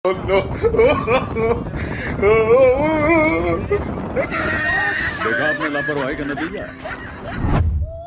देखा आपने लापरवाही का नतीजा।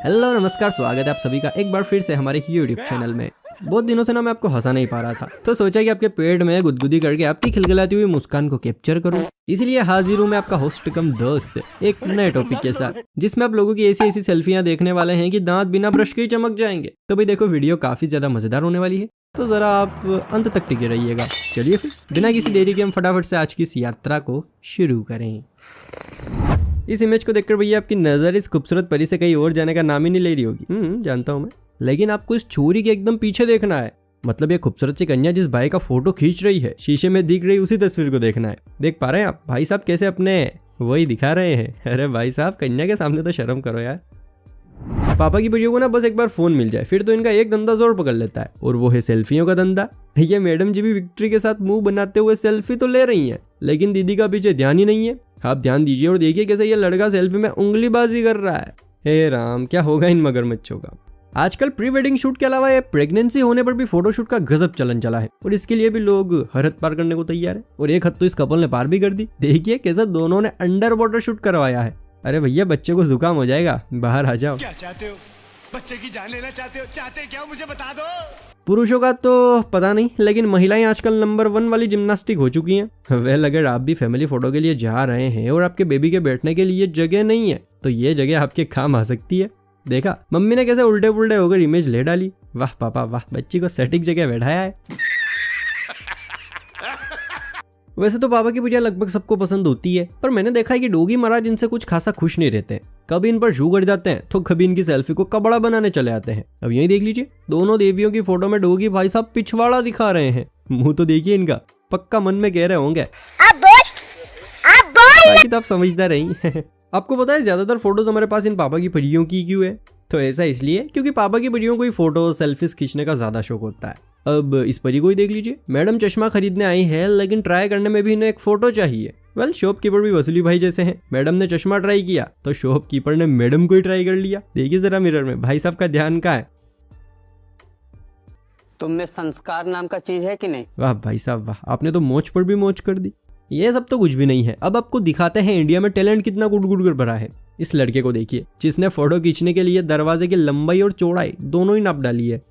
हेलो नमस्कार, स्वागत है आप सभी का एक बार फिर से हमारे यूट्यूब चैनल में। बहुत दिनों से ना मैं आपको हंसा नहीं पा रहा था, तो सोचा कि आपके पेट में गुदगुदी करके आपकी खिलखिलाती हुई मुस्कान को कैप्चर करूं। इसीलिए हाजिर हूं मैं आपका होस्ट कम दोस्त एक नए टॉपिक के साथ, जिसमें आप लोगों की ऐसी सेल्फियां देखने वाले हैं कि दांत बिना ब्रश के ही चमक जाएंगे। तो भाई देखो, वीडियो काफी ज्यादा मजेदार होने वाली है, तो जरा आप अंत तक टिके रहिएगा। चलिए फिर बिना किसी देरी के हम फटाफट से आज की इस यात्रा को शुरू करें। इस इमेज को देखकर भैया आपकी नजर इस खूबसूरत परी से कहीं और जाने का नाम ही नहीं ले रही होगी। जानता हूं मैं, लेकिन आपको इस छोरी के एकदम पीछे देखना है। मतलब ये खूबसूरत सी कन्या जिस भाई का फोटो खींच रही है, शीशे में दिख रही उसी तस्वीर को देखना है। देख पा रहे हैं आप भाई साहब कैसे अपने वही दिखा रहे हैं। अरे भाई साहब, कन्या के सामने तो शर्म करो यार। पापा की बेटियों को ना बस एक बार फोन मिल जाए, फिर तो इनका एक धंधा जोर पकड़ लेता है, और वो है सेल्फियों का धंधा। ये मैडम जी भी विक्ट्री के साथ मुंह बनाते हुए सेल्फी तो ले रही हैं, लेकिन दीदी का पीछे ध्यान ही नहीं है। आप ध्यान दीजिए और देखिए कैसे ये लड़का सेल्फी में उंगलीबाजी कर रहा है। हे राम, क्या होगा इन मगरमच्छों का। आजकल प्री वेडिंग शूट के अलावा ये प्रेगनेंसी होने पर भी फोटोशूट का गजब चलन चला है, और इसके लिए भी लोग हर हद पार करने को तैयार है। और एक हद तो इस कपल ने पार भी कर दी। देखिए कैसे दोनों ने अंडर वाटर शूट करवाया है। अरे भैया, बच्चे को जुकाम हो जाएगा, बाहर आ जाओ। क्या चाहते हो? बच्चे की जान लेना चाहते हो? चाहते क्या मुझे बता दो। पुरुषों का तो पता नहीं, लेकिन महिलाएं आजकल नंबर 1 वाली जिम्नास्टिक हो चुकी हैं। वेल, अगर आप भी फैमिली फोटो के लिए जा रहे हैं और आपके बेबी के बैठने के लिए जगह नहीं है, तो ये जगह आपके काम आ सकती है। देखा मम्मी ने कैसे उल्टे पुल्टे होकर इमेज ले डाली। वाह पापा वाह, बच्ची को सटीक जगह बैठाया है। वैसे तो पापा की पूजा लगभग सबको पसंद होती है, पर मैंने देखा है कि डोगी महाराज इनसे कुछ खासा खुश नहीं रहते। कभी इन पर शू कर जाते हैं, तो कभी इनकी सेल्फी को कबड़ा बनाने चले आते हैं। अब यही देख लीजिए, दोनों देवियों की फोटो में डोगी भाई साहब पिछवाड़ा दिखा रहे हैं। मुंह तो देखिए इनका, पक्का मन में कह रहे होंगे बाकी तो आप समझदार रही। आपको पता है ज्यादातर फोटोज हमारे पास इन पापा की परियों की क्यों है? तो ऐसा इसलिए क्योंकि पापा की परियों को ही फोटो सेल्फीज खींचने का ज्यादा शौक होता है। अब इस परी को ही देख लीजिए, मैडम चश्मा खरीदने आई है, लेकिन ट्राई करने में भी इन्हें एक फोटो चाहिए। वेल, शॉपकीपर भी वसूली भाई जैसे हैं। मैडम ने चश्मा ट्राई किया तो शॉपकीपर ने मैडम को ही ट्राई कर लिया। देखिए जरा मिरर में भाई साहब का ध्यान कहाँ है। तुम में संस्कार नाम का चीज है कि नहीं? वाह भाई साहब वाह, आपने तो मोच पर भी मोच कर दी। ये सब तो कुछ भी नहीं है। अब आपको दिखाते हैं इंडिया में टैलेंट कितना गुड़ कर भरा है। इस लड़के को देखिए, जिसने फोटो खींचने के लिए दरवाजे की लंबाई और चौड़ाई दोनों ही नाप डाली है।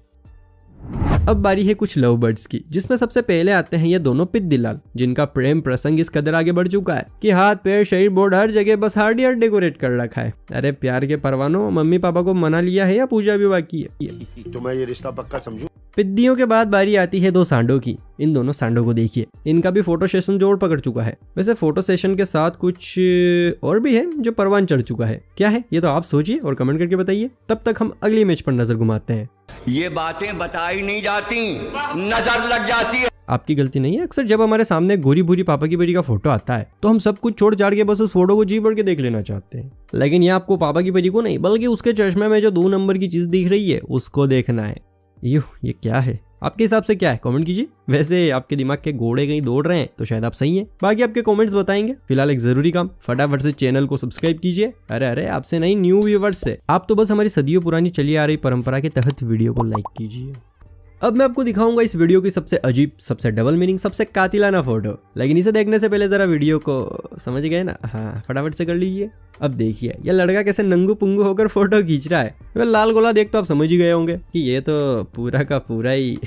अब बारी है कुछ लव बर्ड्स की, जिसमें सबसे पहले आते हैं ये दोनों पिद्दीलाल, जिनका प्रेम प्रसंग इस कदर आगे बढ़ चुका है कि हाथ पैर शरीर बोर्ड हर जगह बस हार्ड डेकोरेट कर रखा है। अरे प्यार के परवानों, मम्मी पापा को मना लिया है या पूजा भी बाकी है? तो मैं ये रिश्ता पक्का समझूं। पिद्दियों के बाद बारी आती है 2 सांडों की। इन दोनों सांडों को देखिए, इनका भी फोटो सेशन जोर पकड़ चुका है। वैसे फोटो सेशन के साथ कुछ और भी है जो परवान चढ़ चुका है। क्या है ये तो आप सोचिए और कमेंट करके बताइए। तब तक हम अगली इमेज पर नजर घुमाते हैं। ये बातें बताई नहीं जाती, नजर लग जाती है। आपकी गलती नहीं है। अक्सर जब हमारे सामने गोरी भूरी पापा की बेटी का फोटो आता है, तो हम सब कुछ छोड़ छाड़ के बस उस फोटो को जी भर के देख लेना चाहते हैं। लेकिन ये आपको पापा की बेटी को नहीं, बल्कि उसके चश्मे में जो 2 नंबर की चीज दिख रही है उसको देखना है। ये क्या है? आपके हिसाब से क्या है? कमेंट कीजिए। वैसे आपके दिमाग के घोड़े कहीं दौड़ रहे हैं तो शायद आप सही हैं, बाकी आपके कमेंट्स बताएंगे। फिलहाल एक जरूरी काम, फटाफट से चैनल को सब्सक्राइब कीजिए। अरे आपसे नहीं, न्यू व्यूवर्स से। आप तो बस हमारी सदियों पुरानी चली आ रही परंपरा के तहत वीडियो को लाइक कीजिए। अब मैं आपको दिखाऊंगा इस वीडियो की सबसे अजीब, सबसे डबल मीनिंग, सबसे कातिलाना फोटो। लेकिन इसे देखने से पहले जरा वीडियो को समझ गए ना? हाँ, फटाफट से कर लीजिए। अब देखिए यह लड़का कैसे नंगू पुंगू होकर फोटो खींच रहा है। वह लाल गोला देख तो आप समझ ही गए होंगे कि ये तो पूरा का पूरा ही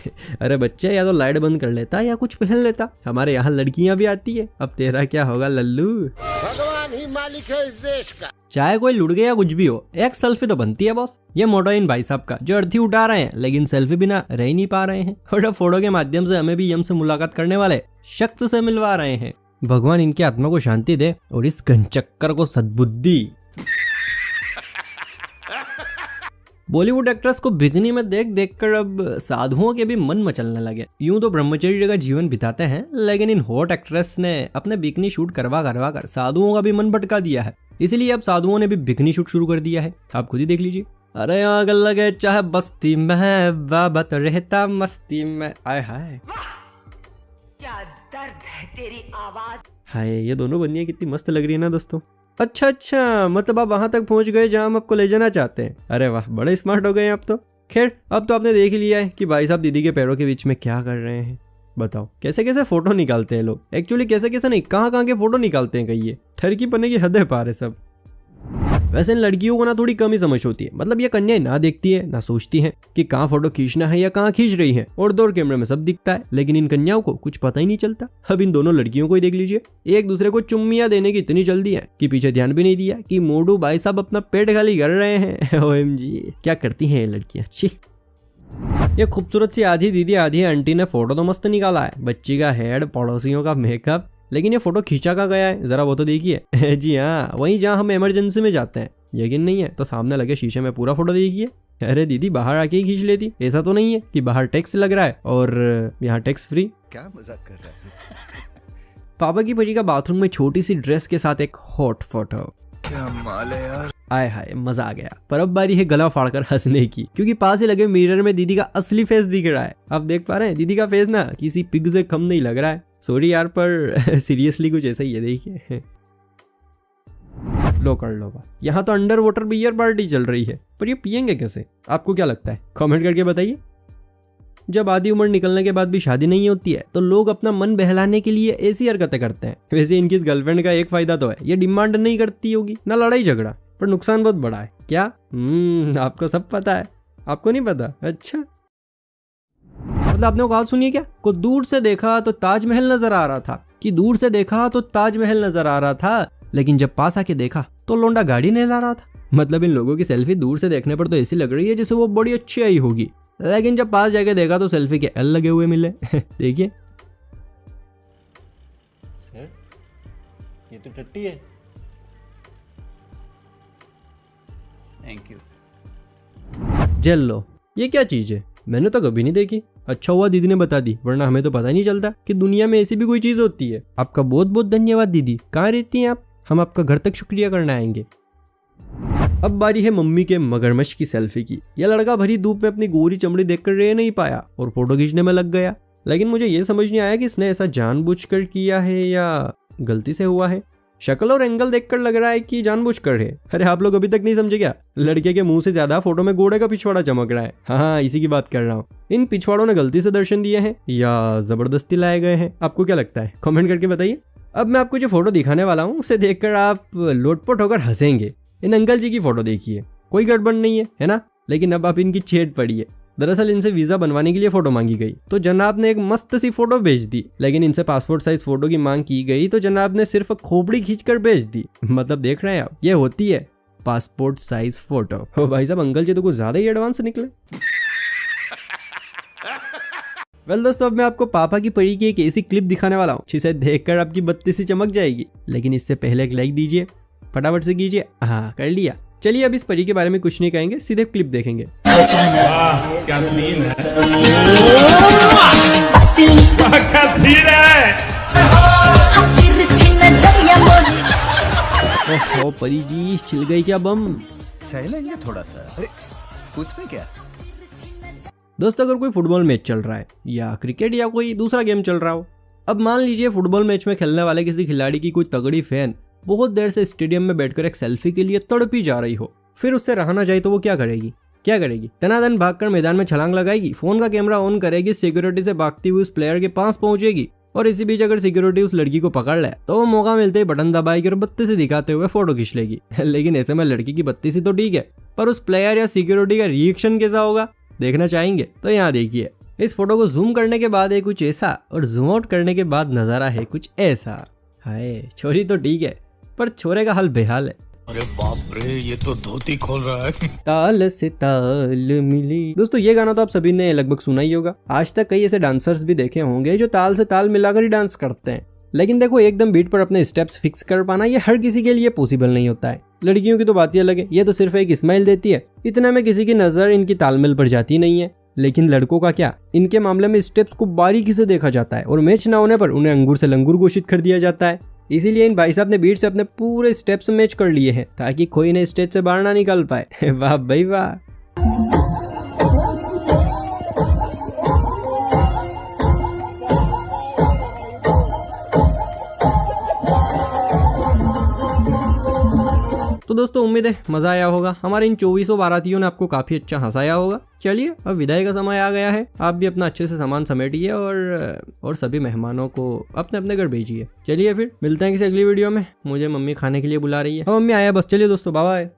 अरे बच्चे, या तो लाइट बंद कर लेता या कुछ पहन लेता। हमारे यहाँ लड़कियां भी आती है। अब तेरा क्या होगा लल्लू? भगवान ही मालिक है इस देश का। चाहे कोई लुट गया कुछ भी हो, एक सेल्फी तो बनती है बॉस। ये मोटो इन भाई साहब का, जो अर्थी उठा रहे हैं लेकिन सेल्फी बिना रह ही नहीं पा रहे हैं, और अब फोटो के माध्यम से हमें भी यम से मुलाकात करने वाले शख्स से मिलवा रहे हैं। भगवान इनकी आत्मा को शांति दे और इस घनचक्कर को सद्बुद्धि। बॉलीवुड एक्ट्रेस को बिकनी में देख कर अब साधुओं के भी मन मचलने लगे। यूं तो ब्रह्मचर्य का जीवन बिताते हैं, लेकिन इन हॉट एक्ट्रेस ने अपने बिकनी शूट करवा कर साधुओं का भी मन भटका दिया है। इसीलिए अब साधुओं ने भी बिकनी शूट शुरू कर दिया है। आप खुद ही देख लीजिए। अरे आग लगे चाहे बस्ती में, बाबा तो रहता मस्ती में। आय हाय, क्या दर्द है तेरी आवाज। हाय, ये दोनों बंदियां कितनी मस्त लग रही है ना दोस्तों। अच्छा, मतलब आप वहां तक पहुंच गए जहां हम आपको ले जाना चाहते हैं। अरे वाह, बड़े स्मार्ट हो गए आप तो। खैर, अब तो आपने देख ही लिया है कि भाई साहब दीदी के पैरों के बीच में क्या कर रहे हैं। बताओ कैसे कैसे फोटो निकालते हैं लोग। एक्चुअली कैसे कैसे नहीं, कहाँ कहाँ के फोटो निकालते हैं कहीं ये ठरकी पन्ने की हद है पार है सब। वैसे इन लड़कियों को ना थोड़ी कम ही समझ होती है, मतलब ये कन्याएं ना देखती है ना सोचती हैं कि कहाँ फोटो खींचना है या कहाँ खींच रही हैं, और दौर कैमरे में सब दिखता है, लेकिन इन कन्याओं को कुछ पता ही नहीं चलता। अब इन दोनों लड़कियों को ही देख लीजिए, एक दूसरे को चुम्मियां देने की इतनी जल्दी है कि पीछे ध्यान भी नहीं दिया कि मोडू भाई साहब अपना पेट खाली कर रहे हैं। OMG क्या करती हैं ये लड़कियां। छी। ये खूबसूरत सी आधी दीदी आधी आंटी ने फोटो तो मस्त निकाला है, बच्ची का हेड, पड़ोसियों का मेकअप, लेकिन ये फोटो खींचा का गया है जरा वो तो देखिए। जी हाँ, वहीं जहाँ हम इमरजेंसी में जाते हैं। यकीन नहीं है तो सामने लगे शीशे में पूरा फोटो देखिए। अरे दीदी बाहर आके ही खींच लेती, ऐसा तो नहीं है कि बाहर टैक्स लग रहा है और यहाँ टैक्स फ्री। क्या मजाक कर रहा है? पापा की परी का बाथरूम में छोटी सी ड्रेस के साथ एक हॉट फोटो। क्या माल है यार। आय हाय मजा आ गया। पर अब बारी है गला फाड़कर हंसने की, क्योंकि पास ही लगे मिरर में दीदी का असली फेस दिख रहा है। आप देख पा रहे हैं दीदी का फेस ना किसी पिग से कम नहीं लग रहा है। सॉरी यार पर सीरियसली कुछ ऐसा ही है, देखिए। लो कर लो बात। यहाँ तो अंडर वाटर बियर पार्टी चल रही है, पर ये पियेंगे कैसे? आपको क्या लगता है? कमेंट करके बताइए। जब आधी उम्र निकलने के बाद भी शादी नहीं होती है तो लोग अपना मन बहलाने के लिए ऐसी हरकतें करते हैं। वैसे इनकी इस गर्लफ्रेंड का एक फायदा तो है, ये डिमांड नहीं करती होगी ना लड़ाई झगड़ा, पर नुकसान बहुत बड़ा है। क्या आपको सब पता है? आपको नहीं पता? अच्छा, मतलब आपने बात सुनिए क्या? को दूर से देखा तो ताजमहल नजर आ रहा था, कि दूर से देखा तो ताजमहल नजर आ रहा था, लेकिन जब पास आके देखा तो लोंडा गाड़ी नहला रहा था। मतलब इन लोगों की सेल्फी दूर से देखने पर तो ऐसी लग रही है जैसे वो बड़ी अच्छी आई होगी, लेकिन जब पास जाके देखा तो सेल्फी के एल लगे हुए मिले। देखिए सर ये तो टट्टी है। Thank you. जल लो, ये क्या चीज है? मैंने तो कभी नहीं देखी। अच्छा हुआ दीदी ने बता दी, वरना हमें तो पता ही नहीं चलता कि दुनिया में ऐसी भी कोई चीज होती है। आपका बहुत बहुत धन्यवाद दीदी। कहाँ रहती हैं आप? हम आपका घर तक शुक्रिया करना आएंगे। अब बारी है मम्मी के मगरमच्छ की सेल्फी की। यह लड़का भरी धूप में अपनी गोरी चमड़ी देखकर रह नहीं पाया और फोटो खींचने में लग गया, लेकिन मुझे यह समझ नहीं आया कि इसने ऐसा जानबूझकर किया है या गलती से हुआ है। शक्ल और एंगल देखकर लग रहा है कि जानबूझकर है। अरे आप लोग अभी तक नहीं समझे क्या? लड़के के मुंह से ज्यादा फोटो में घोड़े का पिछवाड़ा चमक रहा है। हाँ, इसी की बात कर रहा हूँ। इन पिछवाड़ों ने गलती से दर्शन दिए हैं या जबरदस्ती लाए गए हैं? आपको क्या लगता है? कमेंट करके बताइए। अब मैं आपको जो फोटो दिखाने वाला हूँ उसे देखकर आप लोटपोट होकर हंसेंगे। इन अंकल जी की फोटो देखिए, कोई गड़बड़ नहीं है ना? लेकिन अब आप इनकी छेड़ पड़ी है। दरअसल इनसे वीजा बनवाने के लिए फोटो मांगी गई तो जनाब ने एक मस्त सी फोटो भेज दी, लेकिन इनसे पासपोर्ट साइज फोटो की मांग की गई तो जनाब ने सिर्फ खोपड़ी खींचकर भेज दी। मतलब देख रहे हैं आप, ये होती है पासपोर्ट साइज फोटो। ओ भाई साहब, अंकल जी तो कुछ ज्यादा ही एडवांस निकले। वेल दोस्तों, अब मैं आपको पापा की परी की एक ऐसी क्लिप दिखाने वाला हूँ जिसे देखकर आपकी बत्ती सी चमक जाएगी, लेकिन इससे पहले एक लाइक दीजिए, फटाफट से कीजिए। हाँ, कर लिया। चलिए अब इस परी के बारे में कुछ नहीं कहेंगे, सीधे क्लिप देखेंगे। क्या सीन है। क्या सीन है। ओहो परी जी, छिल गई क्या बम? सह लेंगे थोड़ा सा। अरे उसमें क्या? दोस्तों, अगर कोई फुटबॉल मैच चल रहा है या क्रिकेट या कोई दूसरा गेम चल रहा हो, अब मान लीजिए फुटबॉल मैच में खेलने वाले किसी खिलाड़ी की कोई तगड़ी फैन बहुत देर से स्टेडियम में बैठकर एक सेल्फी के लिए तड़पी जा रही हो, फिर उससे रहा ना जाए तो वो क्या करेगी? तनादन भागकर मैदान में छलांग लगाएगी, फोन का कैमरा ऑन करेगी, सिक्योरिटी से भागती हुई उस प्लेयर के पास पहुंचेगी, और इसी बीच अगर सिक्योरिटी उस लड़की को पकड़ ले तो वो मौका मिलते ही बटन दबाएगी और बत्ती से दिखाते हुए फोटो खींच लेगी। लेकिन ऐसे में लड़की की बत्ती सी तो ठीक है, पर उस प्लेयर या सिक्योरिटी का रिएक्शन कैसा होगा देखना चाहेंगे तो यहाँ देखिए। इस फोटो को जूम करने के बाद है कुछ ऐसा और जूम आउट करने के बाद नजारा है कुछ ऐसा। हाय, छोरी तो ठीक है पर छोरे का हाल बेहाल है। अरे बाप रे, ये तो धोती खोल रहा है। ताल से ताल मिली। दोस्तों, ये गाना तो आप सभी ने लगभग सुना ही होगा। आज तक कई ऐसे डांसर्स भी देखे होंगे जो ताल से ताल मिलाकर ही डांस करते हैं, लेकिन देखो एकदम बीट पर अपने स्टेप्स फिक्स कर पाना ये हर किसी के लिए पॉसिबल नहीं होता है। लड़कियों की तो बात ही अलग है, ये तो सिर्फ एक स्माइल देती है, इतना में किसी की नजर इनकी तालमेल पर जाती नहीं है। लेकिन लड़कों का क्या, इनके मामले में स्टेप्स को बारीकी से देखा जाता है और मैच ना होने पर उन्हें अंगूर से लंगूर घोषित कर दिया जाता है। इसीलिए इन भाई साहब ने बीट से अपने पूरे स्टेप्स मैच कर लिए हैं ताकि कोई इन्हें स्टेज से बाहर ना निकाल पाए। वाह भाई वाह। तो दोस्तों उम्मीद है मजा आया होगा, हमारे इन 24 बारातियों ने आपको काफी अच्छा हंसाया होगा। चलिए अब विदाई का समय आ गया है, आप भी अपना अच्छे से सामान समेटिए और सभी मेहमानों को अपने अपने घर भेजिए। चलिए फिर मिलते हैं किसी अगली वीडियो में, मुझे मम्मी खाने के लिए बुला रही है। अब मम्मी आया बस, चलिए दोस्तों बाय बाय।